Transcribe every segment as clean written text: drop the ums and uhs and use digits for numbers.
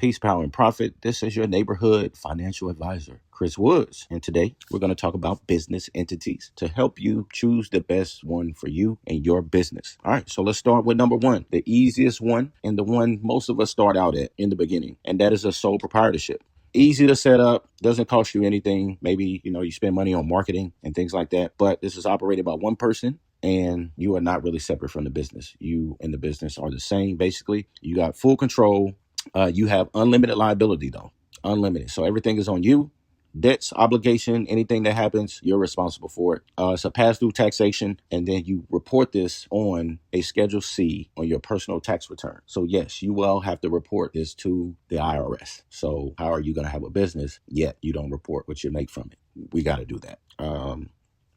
Peace, Power, and Profit. This is your neighborhood financial advisor, Chris Woods. And today we're going to talk about business entities to help you choose the best one for you and your business. All right, so let's start with number one, the easiest one and the one most of us start out at in the beginning, and that is a sole proprietorship. Easy to set up, doesn't cost you anything. Maybe, you spend money on marketing and things like that, but this is operated by one person and you are not really separate from the business. You and the business are the same, basically. You got full control. You have unlimited liability, though. Unlimited. So everything is on you. Debts, obligation, anything that happens, you're responsible for it. It's a pass-through taxation, and then you report this on a Schedule C on your personal tax return. So yes, you will have to report this to the IRS. So how are you going to have a business yet you don't report what you make from it? We got to do that.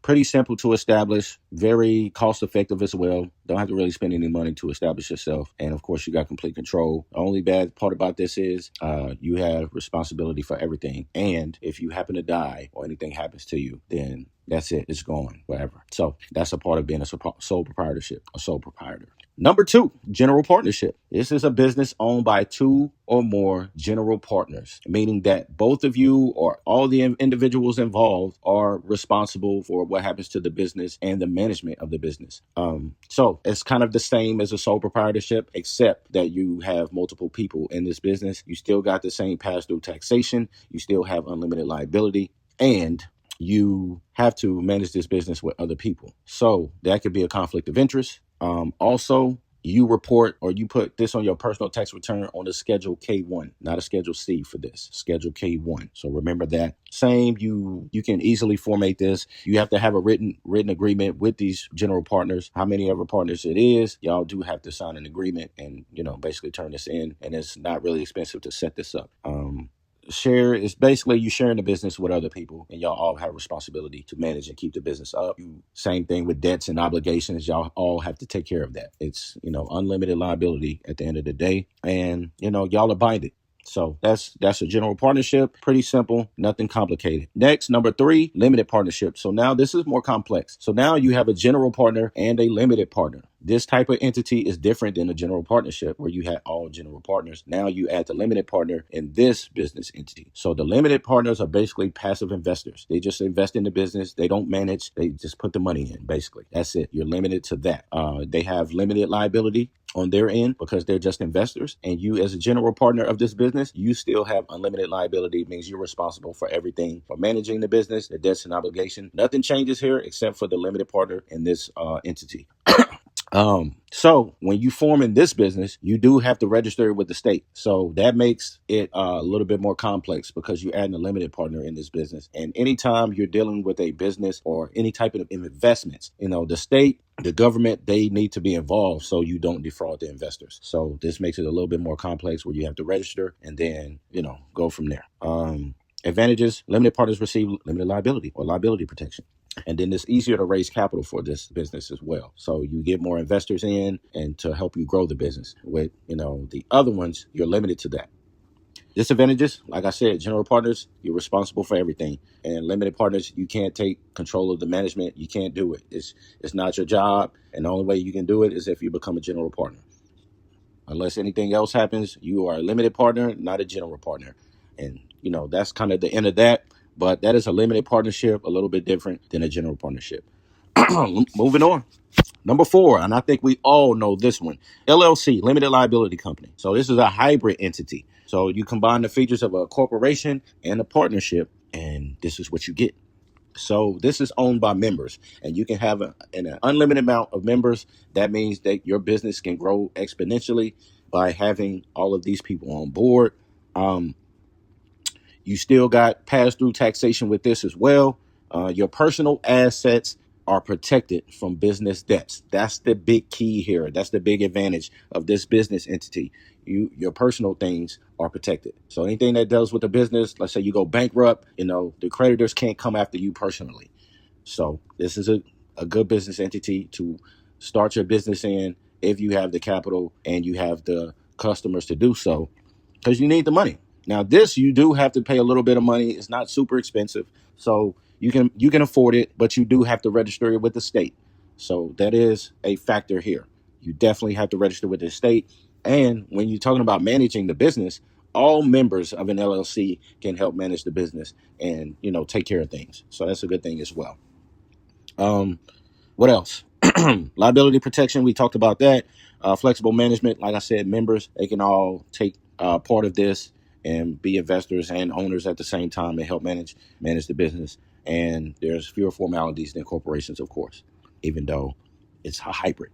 Pretty simple to establish, very cost effective as well. Don't have to really spend any money to establish yourself. And of course, you got complete control. The only bad part about this is you have responsibility for everything. And if you happen to die or anything happens to you, then that's it. It's gone forever. So that's a part of being a sole proprietorship, a sole proprietor. Number two, general partnership. This is a business owned by two or more general partners, meaning that both of you or all the individuals involved are responsible for what happens to the business and the management of the business. So it's kind of the same as a sole proprietorship, except that you have multiple people in this business. You still got the same pass-through taxation. You still have unlimited liability, and you have to manage this business with other people. So that could be a conflict of interest. Also, you report or you put this on your personal tax return on a Schedule K1, not a Schedule C for this, Schedule K1. So remember that. Same, you can easily formate this. You have to have a written agreement with these general partners. How many ever partners it is, y'all do have to sign an agreement and, basically turn this in. And it's not really expensive to set this up. Share is basically you sharing the business with other people, and y'all all have responsibility to manage and keep the business up. Same thing with debts and obligations. Y'all all have to take care of that. It's, unlimited liability at the end of the day, and, y'all are binded. So that's a general partnership. Pretty simple, nothing complicated. Next, number three, limited partnership. So now this is more complex. So now you have a general partner and a limited partner. This type of entity is different than a general partnership where you had all general partners. Now you add the limited partner in this business entity. So the limited partners are basically passive investors. They just invest in the business. They don't manage. They just put the money in, basically. That's it. You're limited to that. They have limited liability on their end because they're just investors. And you, as a general partner of this business, you still have unlimited liability. It means you're responsible for everything, for managing the business, the debts and obligation. Nothing changes here except for the limited partner in this entity. So when you form in this business, you do have to register with the state. So that makes it a little bit more complex because you're adding a limited partner in this business. And anytime you're dealing with a business or any type of investments, the state, the government, they need to be involved so you don't defraud the investors. So this makes it a little bit more complex where you have to register and then, go from there. Advantages, limited partners receive limited liability or liability protection. And then it's easier to raise capital for this business as well. So you get more investors in and to help you grow the business. With, the other ones, you're limited to that. Disadvantages, like I said, general partners, you're responsible for everything. And limited partners, you can't take control of the management. You can't do it. It's not your job. And the only way you can do it is if you become a general partner. Unless anything else happens, you are a limited partner, not a general partner. And, that's kind of the end of that. But that is a limited partnership, a little bit different than a general partnership. Moving on. Number four, and I think we all know this one, LLC, limited liability company. So this is a hybrid entity. So you combine the features of a corporation and a partnership, and this is what you get. So this is owned by members, and you can have an unlimited amount of members. That means that your business can grow exponentially by having all of these people on board. You still got pass-through taxation with this as well. Your personal assets are protected from business debts. That's the big key here. That's the big advantage of this business entity. Your personal things are protected. So anything that deals with the business, let's say you go bankrupt, the creditors can't come after you personally. So this is a good business entity to start your business in if you have the capital and you have the customers to do so, because you need the money. Now, this, you do have to pay a little bit of money. It's not super expensive. So you can afford it, but you do have to register it with the state. So that is a factor here. You definitely have to register with the state. And when you're talking about managing the business, all members of an LLC can help manage the business and, take care of things. So that's a good thing as well. What else? Liability protection, we talked about that. Flexible management, like I said, members, they can all take part of this and be investors and owners at the same time and help manage the business. And there's fewer formalities than corporations, of course, even though it's a hybrid.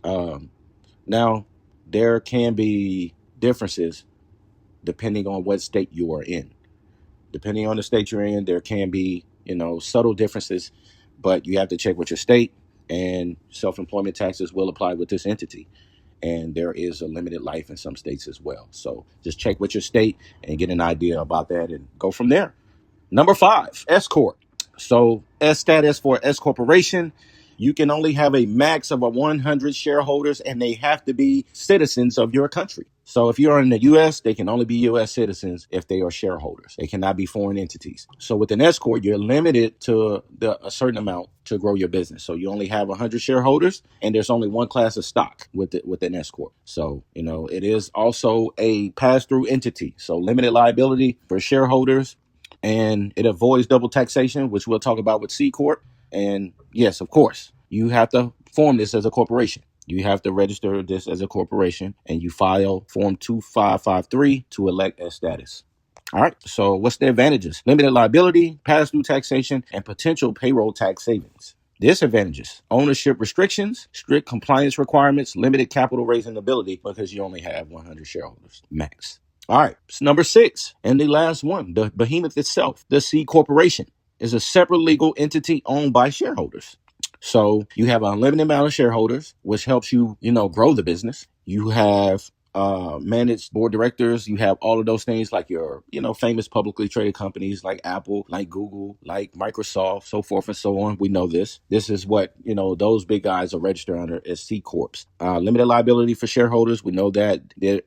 Now, there can be differences depending on what state you are in. Depending on the state you're in, there can be, subtle differences, but you have to check with your state, and self-employment taxes will apply with this entity. And there is a limited life in some states as well. So just check with your state and get an idea about that and go from there. Number 5, S Corp. So S status for S Corporation. You can only have a max of 100 shareholders, and they have to be citizens of your country. So if you're in the U.S., they can only be U.S. citizens if they are shareholders. They cannot be foreign entities. So with an S Corp, you're limited to a certain amount to grow your business. So you only have 100 shareholders, and there's only one class of stock with an S Corp. So, it is also a pass-through entity. So limited liability for shareholders, and it avoids double taxation, which we'll talk about with C Corp. And yes, of course, you have to form this as a corporation. You have to register this as a corporation, and you file Form 2553 to elect S status. All right. So what's the advantages? Limited liability, pass-through taxation, and potential payroll tax savings. Disadvantages: ownership restrictions, strict compliance requirements, limited capital raising ability because you only have 100 shareholders max. All right. So number 6, and the last one, the behemoth itself, the C Corporation, is a separate legal entity owned by shareholders. So you have an unlimited amount of shareholders, which helps you, grow the business. You have managed board directors. You have all of those things like your, famous publicly traded companies like Apple, like Google, like Microsoft, so forth and so on. We know this. This is what, those big guys are registered under as C Corps. Limited liability for shareholders. We know that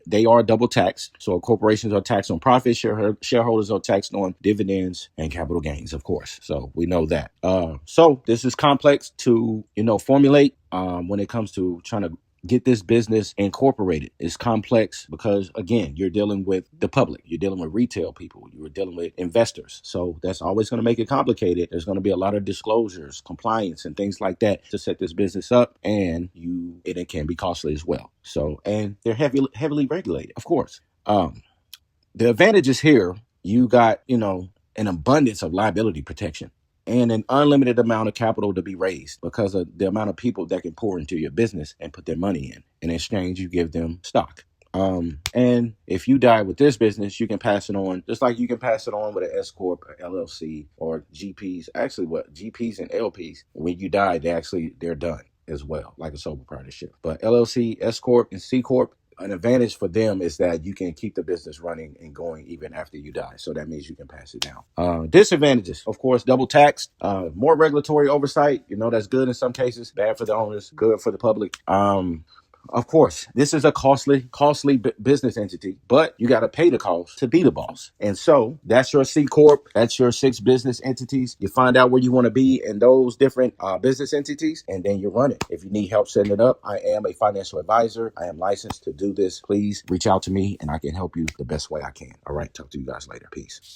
they are double taxed. So corporations are taxed on profits. Shareholders are taxed on dividends and capital gains, of course. So we know that. So this is complex to, formulate when it comes to trying to get this business incorporated. It's complex because, again, you're dealing with the public. You're dealing with retail people. You're dealing with investors. So that's always going to make it complicated. There's going to be a lot of disclosures, compliance, and things like that to set this business up. And it can be costly as well. So, and they're heavily regulated, of course. The advantages here, you got, an abundance of liability protection and an unlimited amount of capital to be raised because of the amount of people that can pour into your business and put their money in. In exchange, you give them stock. And if you die with this business, you can pass it on, just like you can pass it on with an S Corp, or LLC, or GPs. Actually, GPs and LPs, when you die, they're done as well, like a sole proprietorship. But LLC, S Corp, and C Corp, an advantage for them is that you can keep the business running and going even after you die. So that means you can pass it down. Disadvantages, of course, double tax, more regulatory oversight. That's good in some cases, bad for the owners, good for the public. Of course, this is a costly business entity, but you got to pay the cost to be the boss. And so that's your C Corp. That's your 6 business entities. You find out where you want to be in those different business entities, and then you run it. If you need help setting it up, I am a financial advisor. I am licensed to do this. Please reach out to me, and I can help you the best way I can. All right. Talk to you guys later. Peace.